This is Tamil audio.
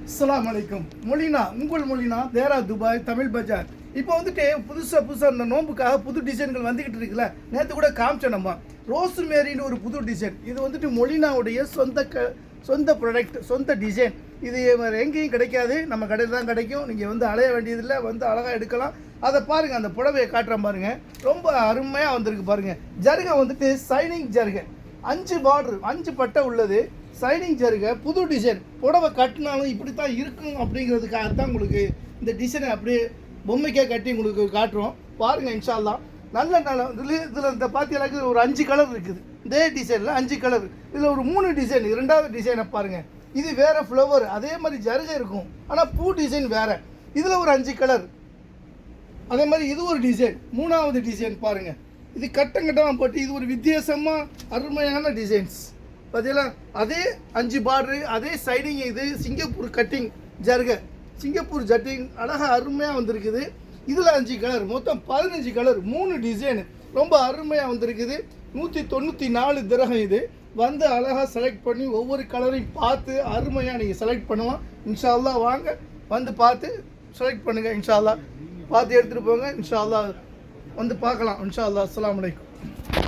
அஸ்ஸலாமு அலைக்கும். மொழினா உங்கள் மொழினா தேரா துபாய் தமிழ் பஜார். இப்போ வந்துட்டு புதுசாக இந்த நோம்புக்காக புது டிசைன்கள் வந்துக்கிட்டு இருக்குல்ல. நேற்று கூட காமிச்சோம் நம்ம ரோஸ் மேரின்னு ஒரு புது டிசைன். இது வந்துட்டு மொழினாவுடைய சொந்த ப்ராடக்ட், சொந்த டிசைன். இது வேறு எங்கேயும் கிடைக்காது, நம்ம கடையில் தான் கிடைக்கும். நீங்கள் வந்து அலைய வேண்டியதில்லை, வந்து அழகாக எடுக்கலாம். அதை பாருங்கள், அந்த புடவையை காட்டுறேன் பாருங்கள், ரொம்ப அருமையாக வந்திருக்கு பாருங்கள். ஜருகை வந்துட்டு சைனிங் ஜருகை, 5 பார்டர் 5 பட்டை உள்ளது. சைனிங் ஜருகை, புது டிசைன். புடவை கட்டினாலும் இப்படி தான் இருக்கும் அப்படிங்கிறதுக்காக தான் உங்களுக்கு இந்த டிசைனை அப்படியே பொம்மைக்கே கட்டி உங்களுக்கு காட்டுறோம். பாருங்கள் இன்ஷா அல்லாஹ். நல்ல இதில் இந்த பார்த்தீங்கன்னாக்கு ஒரு 5 கலர் இருக்குது. இதே டிசைனில் 5 கலர். இதில் ஒரு 3 டிசைன். 2வது டிசைனை பாருங்கள், இது வேறு ஃப்ளவர், அதே மாதிரி ஜருகை இருக்கும், ஆனால் பூ டிசைன் வேறு. இதில் ஒரு 5 கலர். அதே மாதிரி இது ஒரு டிசைன். 3வது டிசைன் பாருங்கள், இது கட்டமாக போட்டு இது ஒரு வித்தியாசமாக அருமையான டிசைன்ஸ் பார்த்தீங்களா. அதே 5 பார்டரு, அதே சைடிங். இது சிங்கப்பூர் கட்டிங் ஜருகை, சிங்கப்பூர் ஜட்டிங் அழகாக அருமையாக வந்திருக்குது. இதில் 5 கலர், மொத்தம் 15 கலர், 3 டிசைனு, ரொம்ப அருமையாக வந்திருக்குது. 194 திரகம். இது வந்து அழகாக செலக்ட் பண்ணி ஒவ்வொரு கலரையும் பார்த்து அருமையாக நீங்கள் செலக்ட் பண்ணுவோம். இன்ஷா அல்லாஹ் வாங்க, வந்து பார்த்து செலக்ட் பண்ணுங்கள். இன்ஷா அல்லாஹ் பார்த்து எடுத்துகிட்டு போங்க. இன்ஷா அல்லாஹ் வந்து பார்க்கலாம். இன்ஷா அல்லாஹ். அஸ்ஸலாமு அலைக்கும்.